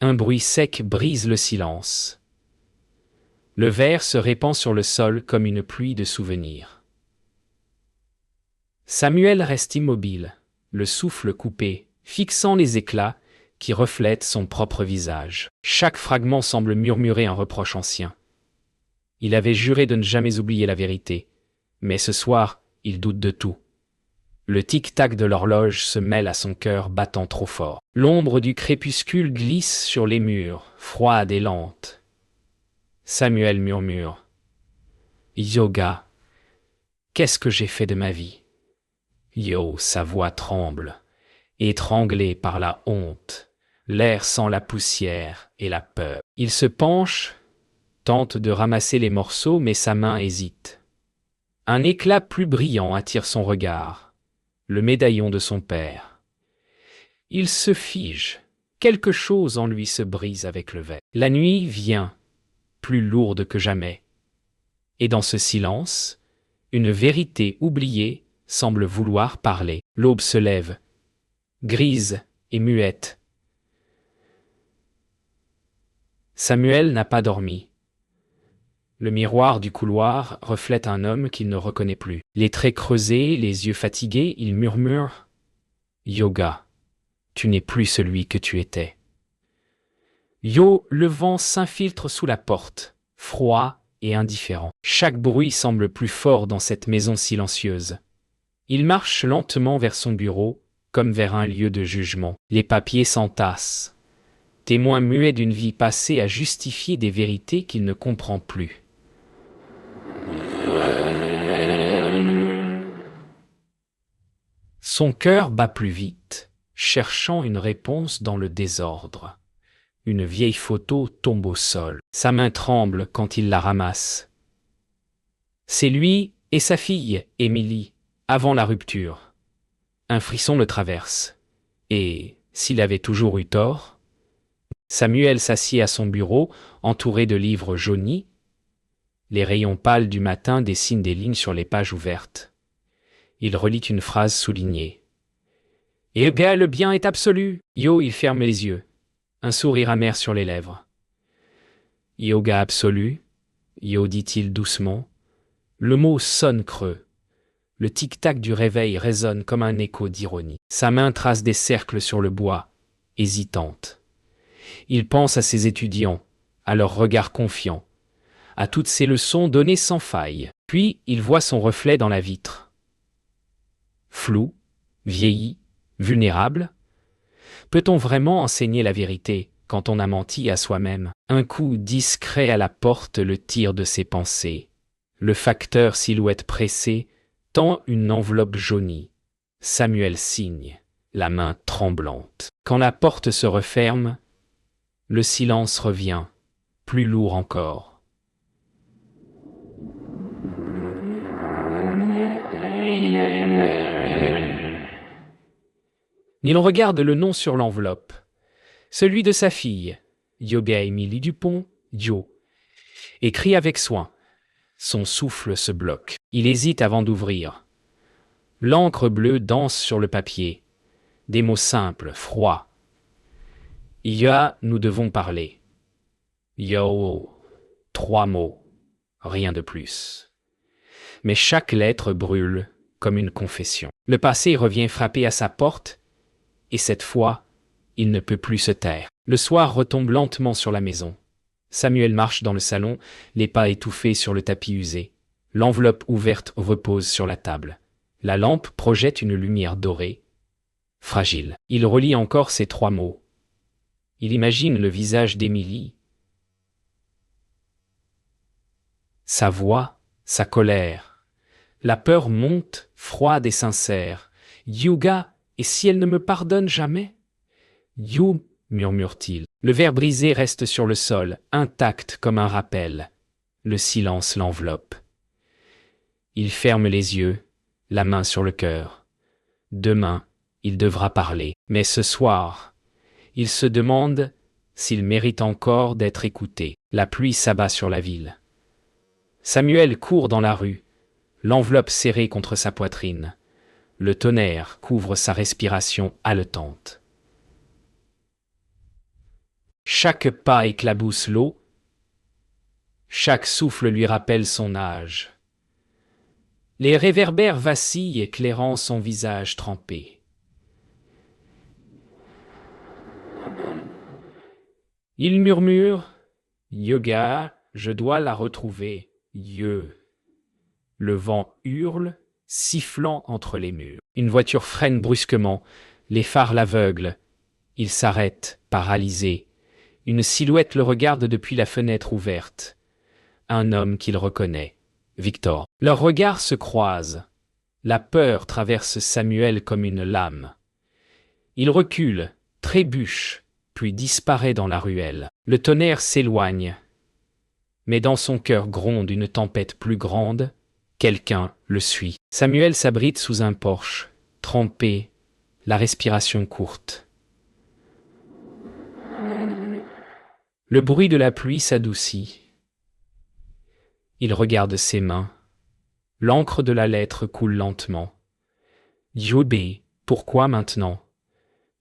Un bruit sec brise le silence. Le verre se répand sur le sol comme une pluie de souvenirs. Samuel reste immobile, le souffle coupé, fixant les éclats qui reflètent son propre visage. Chaque fragment semble murmurer un reproche ancien. Il avait juré de ne jamais oublier la vérité, mais ce soir, il doute de tout. Le tic-tac de l'horloge se mêle à son cœur battant trop fort. L'ombre du crépuscule glisse sur les murs, froide et lente. Samuel murmure. « Yoga, qu'est-ce que j'ai fait de ma vie ?» Yo, sa voix tremble, étranglée par la honte. L'air sent la poussière et la peur. Il se penche, tente de ramasser les morceaux, mais sa main hésite. Un éclat plus brillant attire son regard, le médaillon de son père. Il se fige, quelque chose en lui se brise avec le verre. La nuit vient, plus lourde que jamais. Et dans ce silence, une vérité oubliée semble vouloir parler. L'aube se lève, grise et muette. Samuel n'a pas dormi. Le miroir du couloir reflète un homme qu'il ne reconnaît plus. Les traits creusés, les yeux fatigués, il murmure « Yoga, tu n'es plus celui que tu étais. » Yo, le vent s'infiltre sous la porte, froid et indifférent. Chaque bruit semble plus fort dans cette maison silencieuse. Il marche lentement vers son bureau, comme vers un lieu de jugement. Les papiers s'entassent, témoin muet d'une vie passée à justifier des vérités qu'il ne comprend plus. Son cœur bat plus vite, cherchant une réponse dans le désordre. Une vieille photo tombe au sol. Sa main tremble quand il la ramasse. C'est lui et sa fille, Émilie, avant la rupture. Un frisson le traverse. Et, s'il avait toujours eu tort, Samuel s'assied à son bureau, entouré de livres jaunis. Les rayons pâles du matin dessinent des lignes sur les pages ouvertes. Il relit une phrase soulignée. « Eh bien, le bien est absolu !» Yo, il ferme les yeux, un sourire amer sur les lèvres. « Yoga absolu ?» Yo, dit-il doucement. Le mot sonne creux. Le tic-tac du réveil résonne comme un écho d'ironie. Sa main trace des cercles sur le bois, hésitante. Il pense à ses étudiants, à leur regard confiant, à toutes ces leçons données sans faille. Puis il voit son reflet dans la vitre. Flou, vieilli, vulnérable. Peut-on vraiment enseigner la vérité quand on a menti à soi-même? Un coup discret à la porte le tire de ses pensées. Le facteur silhouette pressée tend une enveloppe jaunie. Samuel signe, la main tremblante. Quand la porte se referme, le silence revient, plus lourd encore. Il regarde le nom sur l'enveloppe. Celui de sa fille, Yoga Émilie Dupont, Yo, écrit avec soin. Son souffle se bloque. Il hésite avant d'ouvrir. L'encre bleue danse sur le papier. Des mots simples, froids. Ya, nous devons parler. Yo, 3 mots, rien de plus. Mais chaque lettre brûle comme une confession. Le passé revient frapper à sa porte, et cette fois, il ne peut plus se taire. Le soir retombe lentement sur la maison. Samuel marche dans le salon, les pas étouffés sur le tapis usé. L'enveloppe ouverte repose sur la table. La lampe projette une lumière dorée, fragile. Il relit encore ces 3 mots. Il imagine le visage d'Émilie. Sa voix, sa colère. La peur monte, froide et sincère. Yoga, et si elle ne me pardonne jamais? You, murmure-t-il. Le verre brisé reste sur le sol, intact comme un rappel. Le silence l'enveloppe. Il ferme les yeux, la main sur le cœur. Demain, il devra parler. Mais ce soir, il se demande s'il mérite encore d'être écouté. La pluie s'abat sur la ville. Samuel court dans la rue, l'enveloppe serrée contre sa poitrine. Le tonnerre couvre sa respiration haletante. Chaque pas éclabousse l'eau, chaque souffle lui rappelle son âge. Les réverbères vacillent éclairant son visage trempé. Il murmure « Yoga, je dois la retrouver, Yeux ». Le vent hurle, sifflant entre les murs. Une voiture freine brusquement, les phares l'aveuglent. Il s'arrête, paralysé. Une silhouette le regarde depuis la fenêtre ouverte. Un homme qu'il reconnaît, Victor. Leurs regards se croisent. La peur traverse Samuel comme une lame. Il recule, trébuche, puis disparaît dans la ruelle. Le tonnerre s'éloigne. Mais dans son cœur gronde une tempête plus grande. Quelqu'un le suit. Samuel s'abrite sous un porche, trempé, la respiration courte. Le bruit de la pluie s'adoucit. Il regarde ses mains. L'encre de la lettre coule lentement. « Yobé, pourquoi maintenant ?»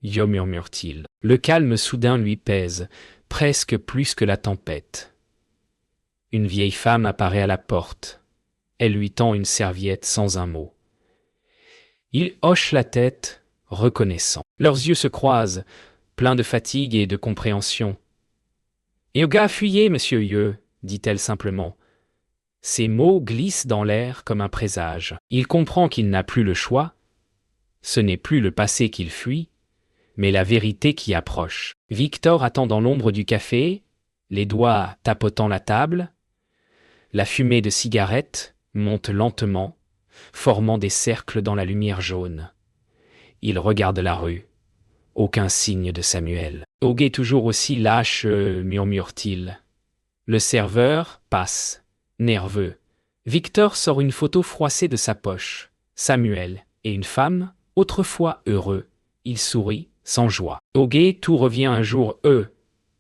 Yo murmure-t-il. Le calme soudain lui pèse, presque plus que la tempête. Une vieille femme apparaît à la porte. Elle lui tend une serviette sans un mot. Il hoche la tête, reconnaissant. Leurs yeux se croisent, pleins de fatigue et de compréhension. « Yoga, fuyez, monsieur Yeux, dit-elle simplement. Ces mots glissent dans l'air comme un présage. Il comprend qu'il n'a plus le choix. Ce n'est plus le passé qu'il fuit, mais la vérité qui approche. Victor attend dans l'ombre du café, les doigts tapotant la table. La fumée de cigarette monte lentement, formant des cercles dans la lumière jaune. Il regarde la rue. Aucun signe de Samuel. Hoguet toujours aussi lâche, murmure-t-il. Le serveur passe, nerveux. Victor sort une photo froissée de sa poche. Samuel et une femme, autrefois heureux. Il sourit, sans joie. Hoguet, tout revient un jour,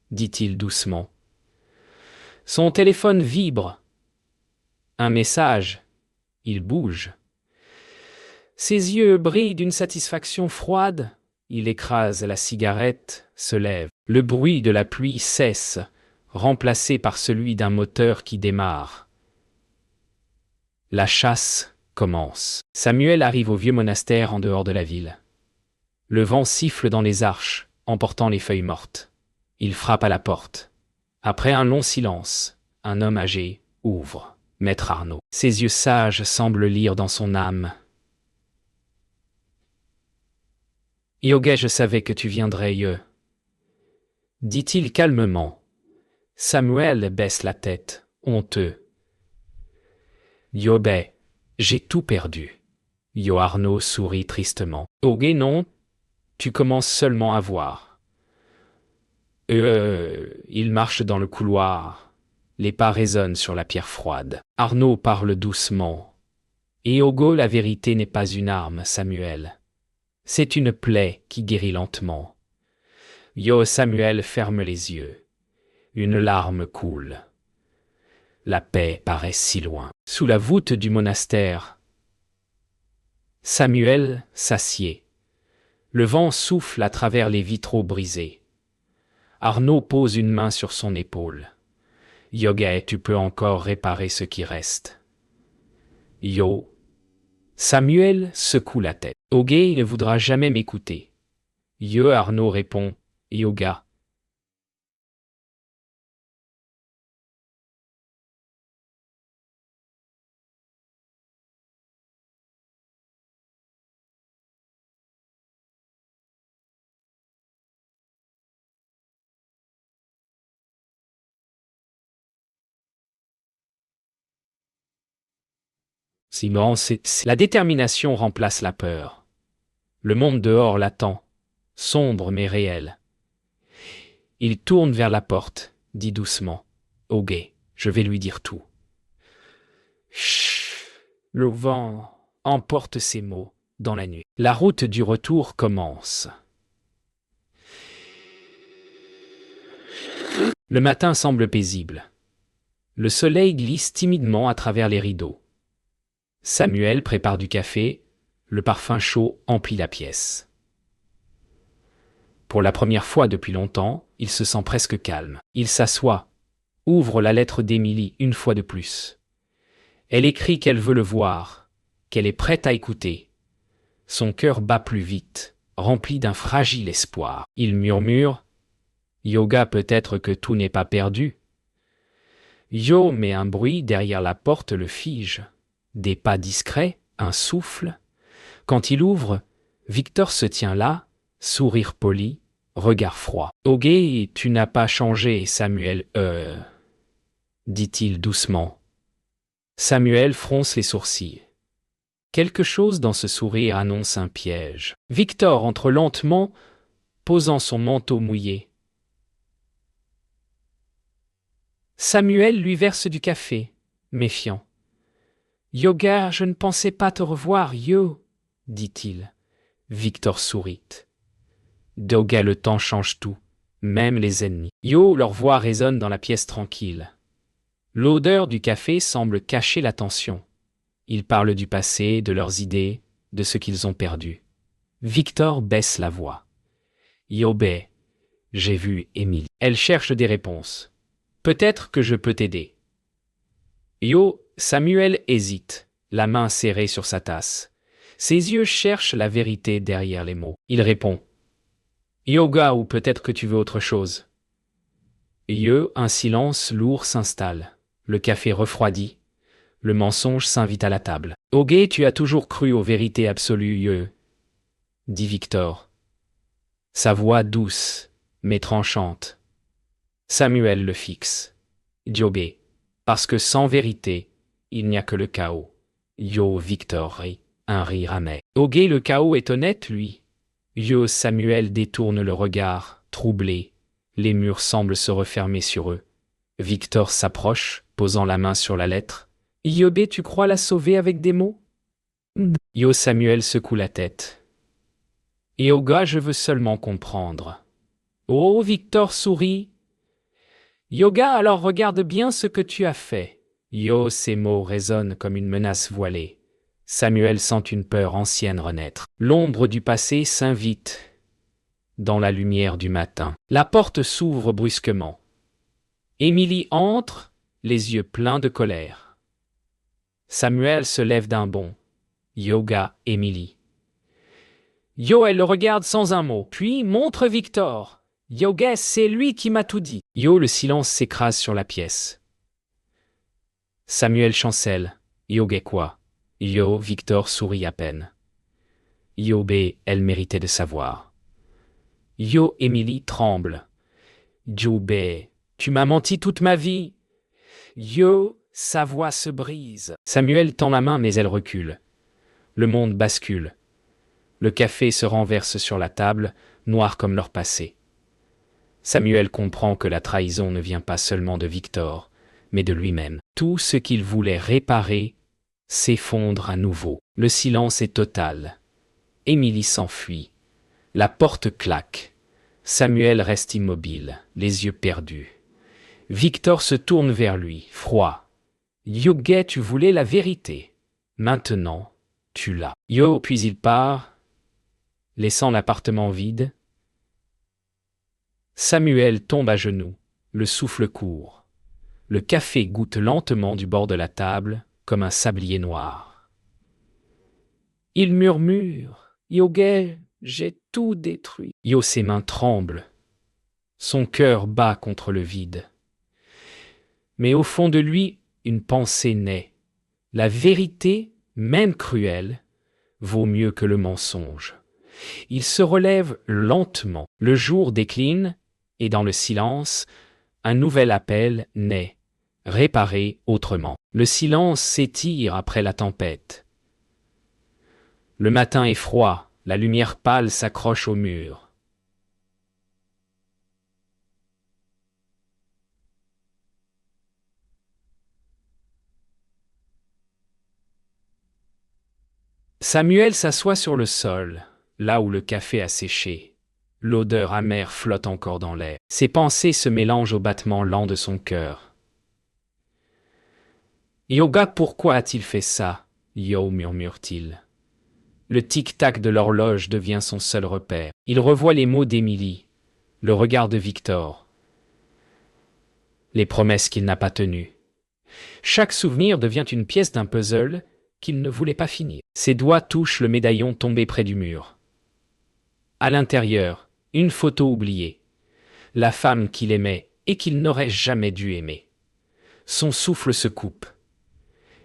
dit-il doucement. Son téléphone vibre. Un message. Il bouge. Ses yeux brillent d'une satisfaction froide. Il écrase la cigarette, se lève. Le bruit de la pluie cesse, remplacé par celui d'un moteur qui démarre. La chasse commence. Samuel arrive au vieux monastère en dehors de la ville. Le vent siffle dans les arches, emportant les feuilles mortes. Il frappe à la porte. Après un long silence, un homme âgé ouvre. Maître Arnaud. Ses yeux sages semblent lire dans son âme. « Yoga, je savais que tu viendrais, dit-il calmement. Samuel baisse la tête, honteux. « Yobé, j'ai tout perdu. » Yo Arnaud sourit tristement. « Yoga, non, tu commences seulement à voir. » Il marche dans le couloir. Les pas résonnent sur la pierre froide. Arnaud parle doucement. « Et Yogo, la vérité n'est pas une arme, Samuel. C'est une plaie qui guérit lentement. » Yo Samuel ferme les yeux. Une larme coule. La paix paraît si loin. Sous la voûte du monastère, Samuel s'assied. Le vent souffle à travers les vitraux brisés. Arnaud pose une main sur son épaule. « Yoga, tu peux encore réparer ce qui reste. » Yo. Samuel secoue la tête. « Yoga, il ne voudra jamais m'écouter. » Yo Arnaud répond. « Yoga. » Simon, la détermination remplace la peur. Le monde dehors l'attend, sombre mais réel. Il tourne vers la porte, dit doucement. « Yoga, je vais lui dire tout. » Chut. Le vent emporte ces mots dans la nuit. La route du retour commence. Le matin semble paisible. Le soleil glisse timidement à travers les rideaux. Samuel prépare du café, le parfum chaud emplit la pièce. Pour la première fois depuis longtemps, il se sent presque calme. Il s'assoit, ouvre la lettre d'Émilie une fois de plus. Elle écrit qu'elle veut le voir, qu'elle est prête à écouter. Son cœur bat plus vite, rempli d'un fragile espoir. Il murmure « Yoga, peut-être que tout n'est pas perdu ». Yo, mais un bruit derrière la porte le fige. Des pas discrets, un souffle. Quand il ouvre, Victor se tient là, sourire poli, regard froid. « Ok, tu n'as pas changé, Samuel, dit-il doucement. Samuel fronce les sourcils. Quelque chose dans ce sourire annonce un piège. Victor entre lentement, posant son manteau mouillé. Samuel lui verse du café, méfiant. « Yoga, je ne pensais pas te revoir, yo, dit-il. Victor sourit. Yoga, le temps change tout, même les ennemis. Yo, leur voix résonne dans la pièce tranquille. L'odeur du café semble cacher la tension. Ils parlent du passé, de leurs idées, de ce qu'ils ont perdu. Victor baisse la voix. Yobé, j'ai vu Émilie. Elle cherche des réponses. Peut-être que je peux t'aider. Yo, Samuel hésite, la main serrée sur sa tasse. Ses yeux cherchent la vérité derrière les mots. Il répond. Yoga, ou peut-être que tu veux autre chose. Yo, un silence lourd s'installe. Le café refroidit. Le mensonge s'invite à la table. Ogé, tu as toujours cru aux vérités absolues, Yo, dit Victor. Sa voix douce, mais tranchante. Samuel le fixe. Yobé, parce que sans vérité, il n'y a que le chaos. Yo, Victor rit, un rire amer. Ogé, le chaos est honnête, lui. Yo, Samuel détourne le regard, troublé. Les murs semblent se refermer sur eux. Victor s'approche, posant la main sur la lettre. Yobé, tu crois la sauver avec des mots? Yo, Samuel secoue la tête. Yoga, je veux seulement comprendre. Oh, Victor sourit. Yoga, alors regarde bien ce que tu as fait. Yo, ces mots résonnent comme une menace voilée. Samuel sent une peur ancienne renaître. L'ombre du passé s'invite dans la lumière du matin. La porte s'ouvre brusquement. Émilie entre, les yeux pleins de colère. Samuel se lève d'un bond. Yoga, Émilie. Yo, elle le regarde sans un mot, puis montre Victor. Yoga, c'est lui qui m'a tout dit. Yo, le silence s'écrase sur la pièce. Samuel chancelle. Yoga quoi? Yo, Victor sourit à peine. Yobé, elle méritait de savoir. Yo, Émilie tremble. Yobé, tu m'as menti toute ma vie. Yo, sa voix se brise. Samuel tend la main mais elle recule. Le monde bascule. Le café se renverse sur la table, noir comme leur passé. Samuel comprend que la trahison ne vient pas seulement de Victor, mais de lui-même. Tout ce qu'il voulait réparer s'effondre à nouveau. Le silence est total. Émilie s'enfuit. La porte claque. Samuel reste immobile, les yeux perdus. Victor se tourne vers lui, froid. Yoga, tu voulais la vérité. Maintenant, tu l'as. Yo, puis il part, laissant l'appartement vide. Samuel tombe à genoux, le souffle court. Le café goûte lentement du bord de la table, comme un sablier noir. Il murmure « Yoga, j'ai tout détruit. » Yo, ses mains tremblent. Son cœur bat contre le vide. Mais au fond de lui, une pensée naît. La vérité, même cruelle, vaut mieux que le mensonge. Il se relève lentement. Le jour décline, et dans le silence, un nouvel appel naît, réparé autrement. Le silence s'étire après la tempête. Le matin est froid, la lumière pâle s'accroche au mur. Samuel s'assoit sur le sol, là où le café a séché. L'odeur amère flotte encore dans l'air. Ses pensées se mélangent au battement lent de son cœur. « Yoga, pourquoi a-t-il fait ça ?» Yo, murmure-t-il. Le tic-tac de l'horloge devient son seul repère. Il revoit les mots d'Émilie, le regard de Victor, les promesses qu'il n'a pas tenues. Chaque souvenir devient une pièce d'un puzzle qu'il ne voulait pas finir. Ses doigts touchent le médaillon tombé près du mur. À l'intérieur, une photo oubliée. La femme qu'il aimait et qu'il n'aurait jamais dû aimer. Son souffle se coupe.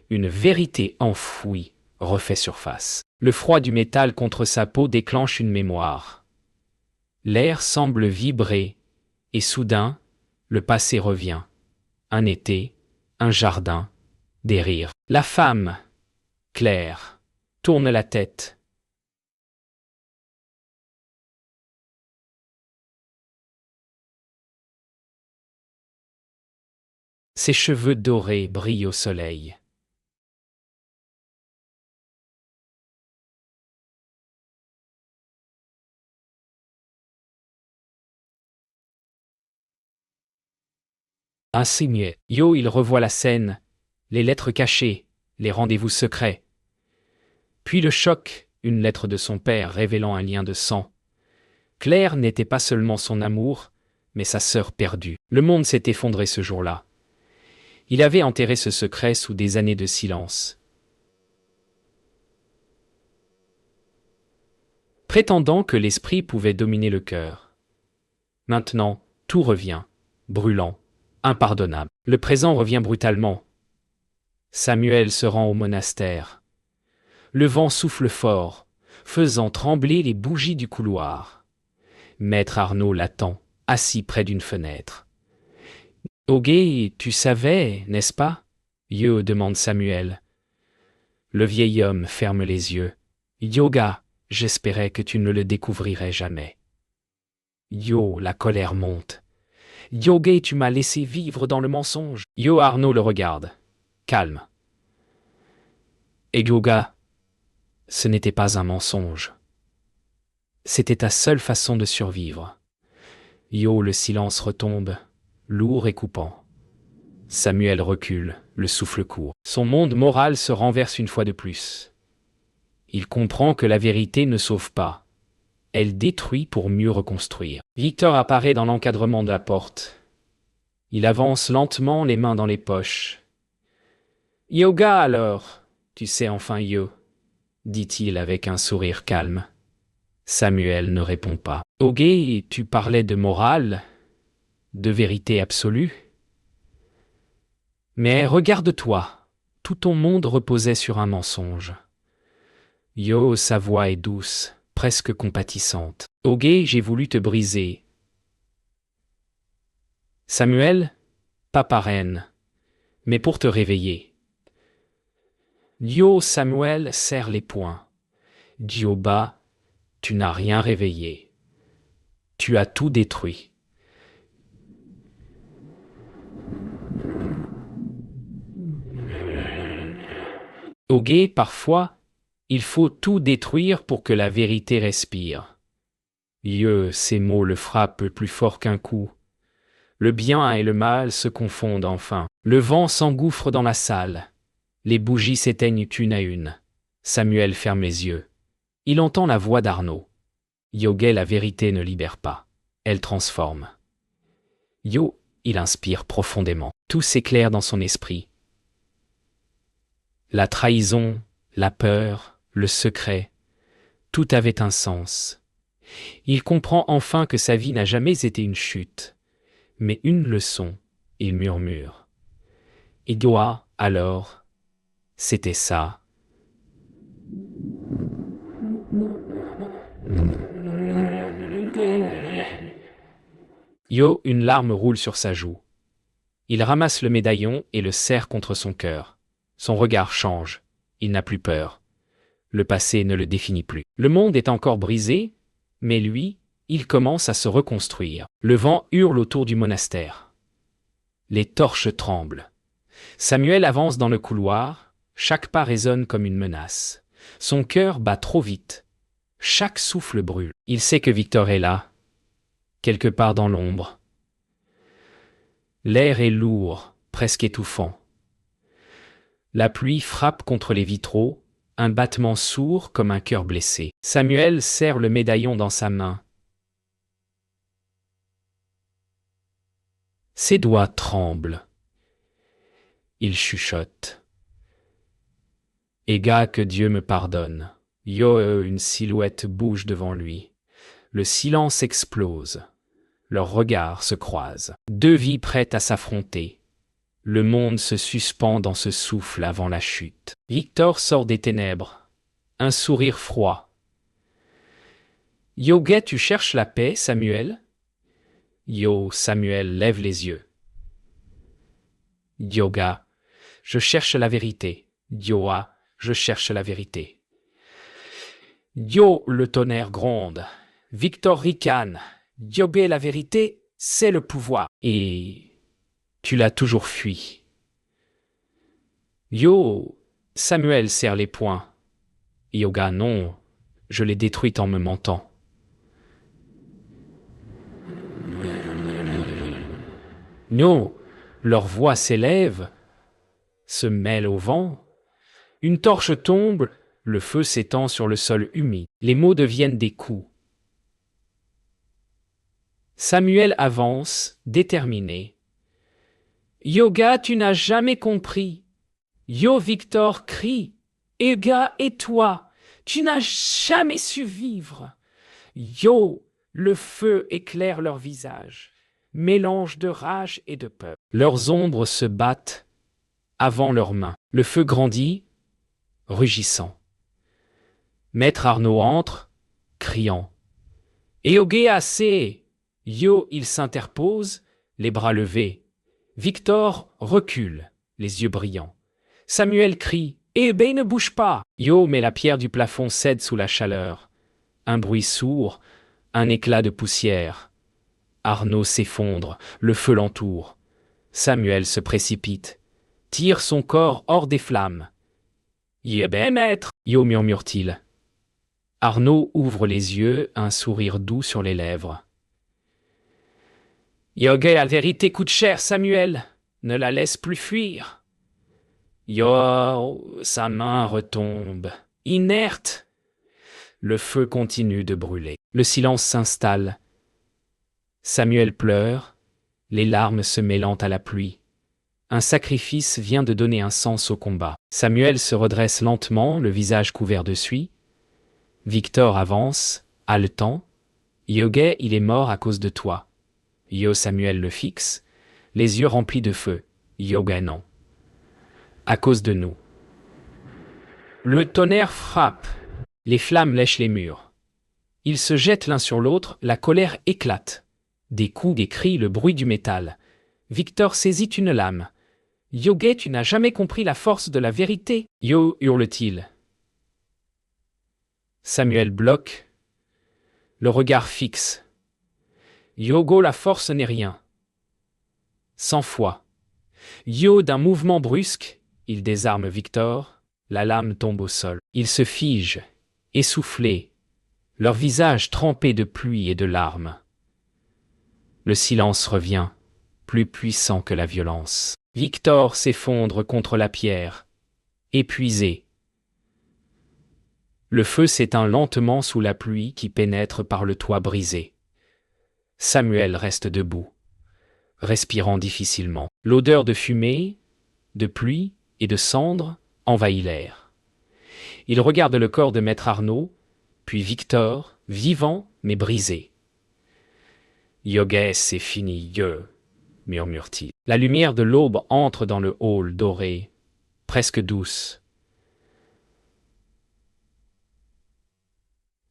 Une vérité enfouie refait surface. Le froid du métal contre sa peau déclenche une mémoire. L'air semble vibrer, et soudain, le passé revient. Un été, un jardin, des rires. La femme, Claire, tourne la tête. Ses cheveux dorés brillent au soleil. Ainsi mieux. Yo, il revoit la scène, les lettres cachées, les rendez-vous secrets. Puis le choc, une lettre de son père révélant un lien de sang. Claire n'était pas seulement son amour, mais sa sœur perdue. Le monde s'est effondré ce jour-là. Il avait enterré ce secret sous des années de silence. Prétendant que l'esprit pouvait dominer le cœur. Maintenant, tout revient, brûlant, impardonnable. Le présent revient brutalement. Samuel se rend au monastère. Le vent souffle fort, faisant trembler les bougies du couloir. Maître Arnaud l'attend, assis près d'une fenêtre. « Ogé, tu savais, n'est-ce pas ?» Yo demande Samuel. Le vieil homme ferme les yeux. « Yoga, j'espérais que tu ne le découvrirais jamais. » Yo, la colère monte. « Yoga, tu m'as laissé vivre dans le mensonge. » Yo, Arnaud le regarde. Calme. « Et Yoga, ce n'était pas un mensonge. C'était ta seule façon de survivre. » Yo, le silence retombe, lourd et coupant. Samuel recule, le souffle court. Son monde moral se renverse une fois de plus. Il comprend que la vérité ne sauve pas. Elle détruit pour mieux reconstruire. Victor apparaît dans l'encadrement de la porte. Il avance lentement, les mains dans les poches. « Yoga alors, tu sais enfin Yo », dit-il avec un sourire calme. Samuel ne répond pas. « Ogé, tu parlais de morale, de vérité absolue. Mais regarde-toi, tout ton monde reposait sur un mensonge. » Yo, sa voix est douce, presque compatissante. « Ogé, j'ai voulu te briser. » Samuel, pas par haine, mais pour te réveiller. Yo, Samuel serre les poings. Dioba, tu n'as rien réveillé. Tu as tout détruit. Ogé, parfois, il faut tout détruire pour que la vérité respire. Ces mots le frappent plus fort qu'un coup. Le bien et le mal se confondent enfin. Le vent s'engouffre dans la salle. Les bougies s'éteignent une à une. Samuel ferme les yeux. Il entend la voix d'Arnaud. Yoga, la vérité ne libère pas. Elle transforme. Yo, il inspire profondément. Tout s'éclaire dans son esprit. La trahison, la peur, le secret, tout avait un sens. Il comprend enfin que sa vie n'a jamais été une chute, mais une leçon, il murmure. Et doit, alors, c'était ça. Yo, une larme roule sur sa joue. Il ramasse le médaillon et le serre contre son cœur. Son regard change. Il n'a plus peur. Le passé ne le définit plus. Le monde est encore brisé, mais lui, il commence à se reconstruire. Le vent hurle autour du monastère. Les torches tremblent. Samuel avance dans le couloir, chaque pas résonne comme une menace. Son cœur bat trop vite. Chaque souffle brûle. Il sait que Victor est là, quelque part dans l'ombre. L'air est lourd, presque étouffant. La pluie frappe contre les vitraux, un battement sourd comme un cœur blessé. Samuel serre le médaillon dans sa main. Ses doigts tremblent. Il chuchote. « Ega, que Dieu me pardonne. » Une silhouette bouge devant lui. Le silence explose. Leurs regards se croisent. Deux vies prêtes à s'affronter. Le monde se suspend dans ce souffle avant la chute. Victor sort des ténèbres. Un sourire froid. « Yoga, tu cherches la paix, Samuel ?» Samuel lève les yeux. « Yoga, je cherche la vérité. Yoa, je cherche la vérité. » Le tonnerre gronde. Victor ricane. Yobé, la vérité, c'est le pouvoir. Et tu l'as toujours fui. Samuel serre les poings. Yoga, non, je l'ai détruite en me mentant. Non, leur voix s'élève, se mêle au vent. Une torche tombe, le feu s'étend sur le sol humide. Les mots deviennent des coups. Samuel avance, déterminé. Yoga, tu n'as jamais compris. Victor crie. Yoga, et toi, tu n'as jamais su vivre. Le feu éclaire leur visage, mélange de rage et de peur. Leurs ombres se battent avant leurs mains. Le feu grandit, rugissant. Maître Arnaud entre, criant. Yoga, assez! Il s'interpose, les bras levés. Victor recule, les yeux brillants. Samuel crie. Ne bouge pas! Mais la pierre du plafond cède sous la chaleur. Un bruit sourd, un éclat de poussière. Arnaud s'effondre, le feu l'entoure. Samuel se précipite, tire son corps hors des flammes. Maître! Murmure-t-il. Arnaud ouvre les yeux, un sourire doux sur les lèvres. La vérité coûte cher, Samuel. Ne la laisse plus fuir. Sa main retombe, inerte. Le feu continue de brûler. Le silence s'installe. Samuel pleure, les larmes se mêlant à la pluie. Un sacrifice vient de donner un sens au combat. Samuel se redresse lentement, le visage couvert de suie. Victor avance, haletant. Yoga, il est mort à cause de toi. Samuel le fixe, les yeux remplis de feu. Yoga, non. À cause de nous. Le tonnerre frappe. Les flammes lèchent les murs. Ils se jettent l'un sur l'autre, la colère éclate. Des coups, des cris, le bruit du métal. Victor saisit une lame. Yoga, tu n'as jamais compris la force de la vérité. Hurle-t-il. Samuel bloque. Le regard fixe. La force n'est rien. 100 fois. D'un mouvement brusque, il désarme Victor, la lame tombe au sol. Ils se figent, essoufflés, leurs visages trempés de pluie et de larmes. Le silence revient, plus puissant que la violence. Victor s'effondre contre la pierre, épuisé. Le feu s'éteint lentement sous la pluie qui pénètre par le toit brisé. Samuel reste debout, respirant difficilement. L'odeur de fumée, de pluie et de cendres envahit l'air. Il regarde le corps de Maître Arnaud, puis Victor, vivant mais brisé. Yoga, c'est fini, murmure-t-il. La lumière de l'aube entre dans le hall doré, presque douce.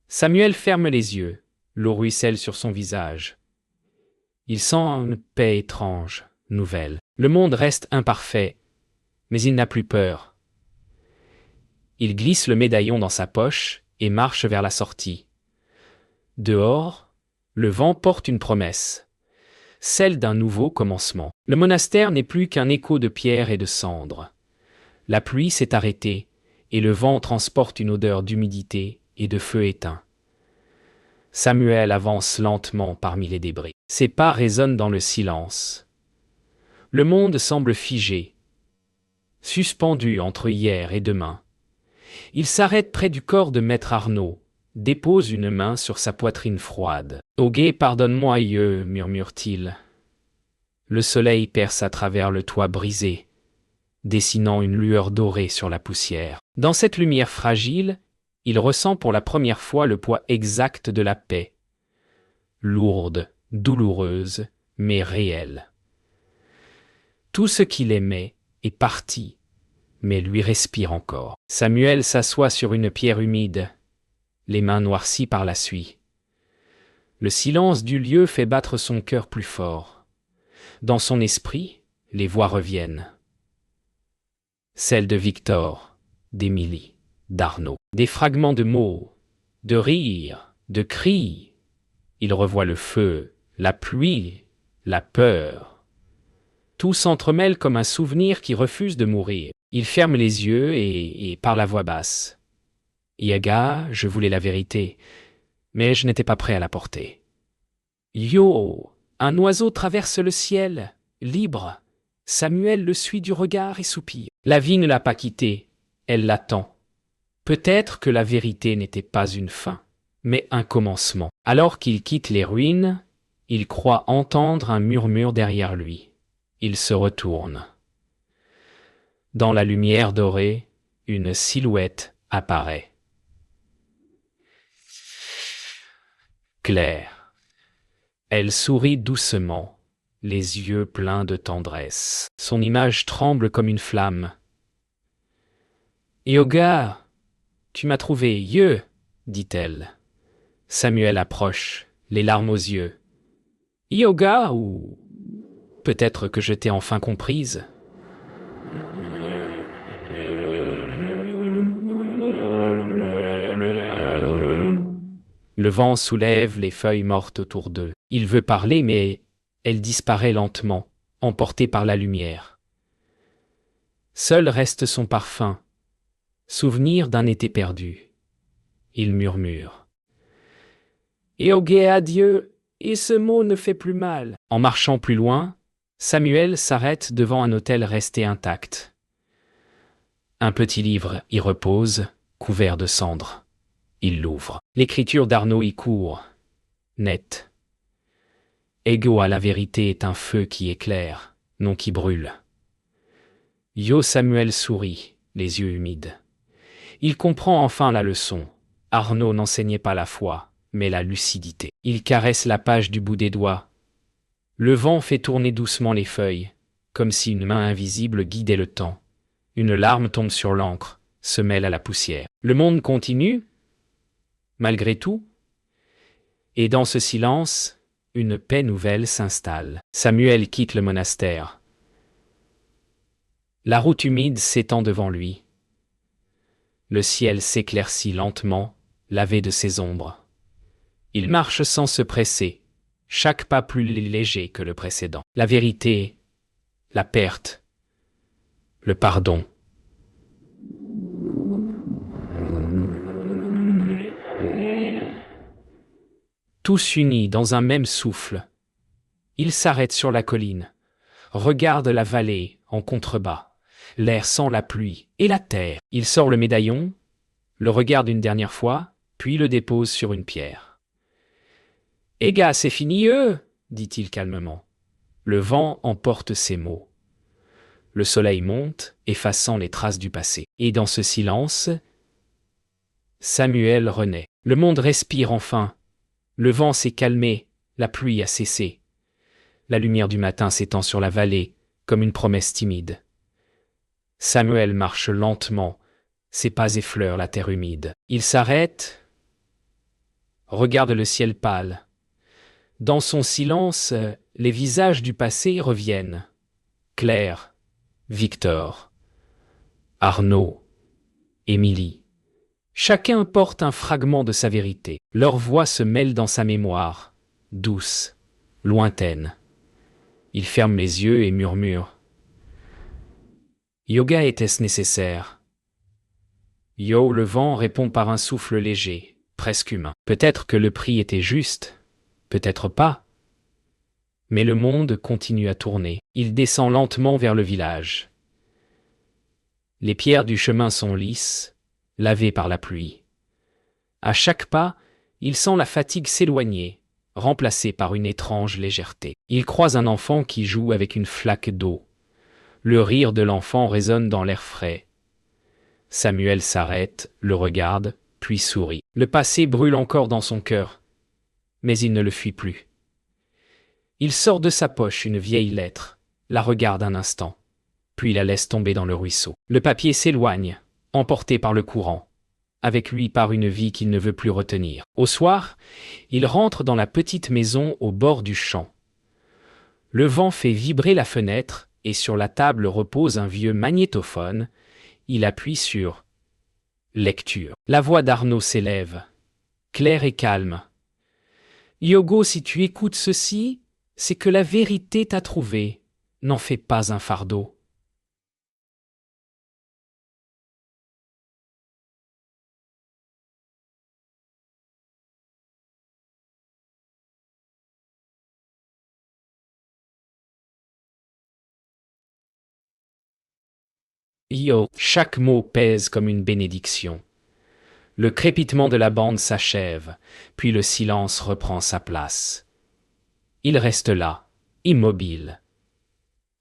Samuel ferme les yeux, l'eau ruisselle sur son visage. Il sent une paix étrange, nouvelle. Le monde reste imparfait, mais il n'a plus peur. Il glisse le médaillon dans sa poche et marche vers la sortie. Dehors, le vent porte une promesse, celle d'un nouveau commencement. Le monastère n'est plus qu'un écho de pierre et de cendres. La pluie s'est arrêtée et le vent transporte une odeur d'humidité et de feu éteint. Samuel avance lentement parmi les débris. Ses pas résonnent dans le silence. Le monde semble figé, suspendu entre hier et demain. Il s'arrête près du corps de maître Arnaud, dépose une main sur sa poitrine froide. « Oguet, pardonne-moi, murmure-t-il. Le soleil perce à travers le toit brisé, dessinant une lueur dorée sur la poussière. Dans cette lumière fragile, il ressent pour la première fois le poids exact de la paix. Lourde, douloureuse, mais réelle. Tout ce qu'il aimait est parti, mais lui respire encore. Samuel s'assoit sur une pierre humide, les mains noircies par la suie. Le silence du lieu fait battre son cœur plus fort. Dans son esprit, les voix reviennent. Celles de Victor, d'Émilie, d'Arnaud. Des fragments de mots, de rires, de cris. Il revoit le feu, la pluie, la peur. Tout s'entremêle comme un souvenir qui refuse de mourir. Il ferme les yeux et parle à voix basse. « Yaga, je voulais la vérité, mais je n'étais pas prêt à la porter. Yo, un oiseau traverse le ciel, libre. Samuel le suit du regard et soupire. La vie ne l'a pas quitté, elle l'attend. Peut-être que la vérité n'était pas une fin, mais un commencement. Alors qu'il quitte les ruines, il croit entendre un murmure derrière lui. Il se retourne. Dans la lumière dorée, une silhouette apparaît. Claire. Elle sourit doucement, les yeux pleins de tendresse. Son image tremble comme une flamme. « Yoga, tu m'as trouvé, dit-elle. Samuel approche, les larmes aux yeux. « Yoga ou peut-être que je t'ai enfin comprise. » Le vent soulève les feuilles mortes autour d'eux. Il veut parler, mais elle disparaît lentement, emportée par la lumière. Seul reste son parfum, souvenir d'un été perdu. Il murmure. « Yoga, adieu, et ce mot ne fait plus mal. » En marchant plus loin, Samuel s'arrête devant un autel resté intact. Un petit livre y repose, couvert de cendres. Il l'ouvre. L'écriture d'Arnaud y court, nette. Ego à la vérité est un feu qui éclaire, non qui brûle. Yo Samuel sourit, les yeux humides. Il comprend enfin la leçon. Arnaud n'enseignait pas la foi, mais la lucidité. Il caresse la page du bout des doigts. Le vent fait tourner doucement les feuilles, comme si une main invisible guidait le temps. Une larme tombe sur l'encre, se mêle à la poussière. Le monde continue, malgré tout, et dans ce silence, une paix nouvelle s'installe. Samuel quitte le monastère. La route humide s'étend devant lui. Le ciel s'éclaircit lentement, lavé de ses ombres. Il marche sans se presser, chaque pas plus léger que le précédent. La vérité, la perte, le pardon. Tous unis dans un même souffle. Il s'arrête sur la colline, regarde la vallée en contrebas, l'air sans la pluie et la terre. Il sort le médaillon, le regarde une dernière fois, puis le dépose sur une pierre. « Eh gars, c'est fini, dit-il calmement. Le vent emporte ses mots. Le soleil monte, effaçant les traces du passé. Et dans ce silence, Samuel renaît. Le monde respire enfin. Le vent s'est calmé, la pluie a cessé. La lumière du matin s'étend sur la vallée, comme une promesse timide. Samuel marche lentement, ses pas effleurent la terre humide. Il s'arrête, regarde le ciel pâle. Dans son silence, les visages du passé reviennent. Claire, Victor, Arnaud, Émilie. Chacun porte un fragment de sa vérité. Leurs voix se mêlent dans sa mémoire, douce, lointaine. Il ferme les yeux et murmure. Yoga était-ce nécessaire? Yo, le vent répond par un souffle léger, presque humain. Peut-être que le prix était juste, peut-être pas. Mais le monde continue à tourner. Il descend lentement vers le village. Les pierres du chemin sont lisses, lavé par la pluie. À chaque pas, il sent la fatigue s'éloigner, remplacée par une étrange légèreté. Il croise un enfant qui joue avec une flaque d'eau. Le rire de l'enfant résonne dans l'air frais. Samuel s'arrête, le regarde, puis sourit. Le passé brûle encore dans son cœur, mais il ne le fuit plus. Il sort de sa poche une vieille lettre, la regarde un instant, puis la laisse tomber dans le ruisseau. Le papier s'éloigne, emporté par le courant. Avec lui part une vie qu'il ne veut plus retenir. Au soir, il rentre dans la petite maison au bord du champ. Le vent fait vibrer la fenêtre et sur la table repose un vieux magnétophone. Il appuie sur « Lecture ». La voix d'Arnaud s'élève, claire et calme. « Yogo, si tu écoutes ceci, c'est que la vérité t'a trouvé. N'en fais pas un fardeau. » Yo, chaque mot pèse comme une bénédiction. Le crépitement de la bande s'achève, puis le silence reprend sa place. Il reste là, immobile,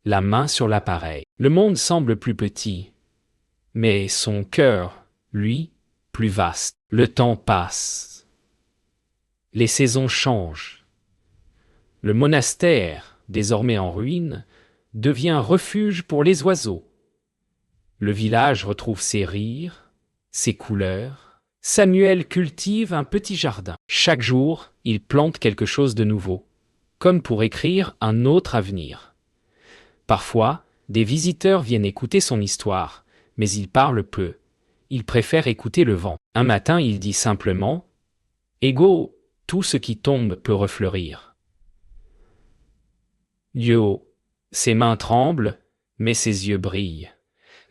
la main sur l'appareil. Le monde semble plus petit, mais son cœur, lui, plus vaste. Le temps passe. Les saisons changent. Le monastère, désormais en ruine, devient refuge pour les oiseaux. Le village retrouve ses rires, ses couleurs. Samuel cultive un petit jardin. Chaque jour, il plante quelque chose de nouveau, comme pour écrire un autre avenir. Parfois, des visiteurs viennent écouter son histoire, mais il parle peu. Il préfère écouter le vent. Un matin, il dit simplement « Ego, tout ce qui tombe peut refleurir. » Yo, ses mains tremblent, mais ses yeux brillent.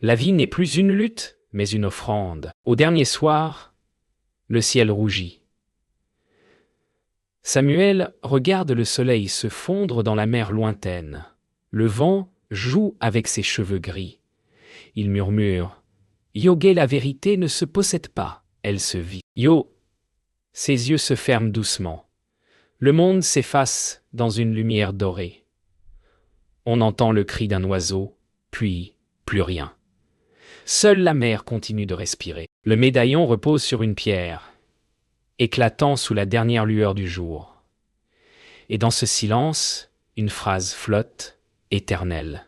La vie n'est plus une lutte, mais une offrande. Au dernier soir, le ciel rougit. Samuel regarde le soleil se fondre dans la mer lointaine. Le vent joue avec ses cheveux gris. Il murmure « Yogué, la vérité ne se possède pas, elle se vit. » Yo, ses yeux se ferment doucement. Le monde s'efface dans une lumière dorée. On entend le cri d'un oiseau, puis plus rien. Seule la mer continue de respirer. Le médaillon repose sur une pierre, éclatant sous la dernière lueur du jour. Et dans ce silence, une phrase flotte, éternelle.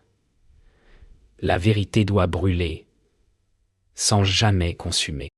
La vérité doit brûler, sans jamais consumer.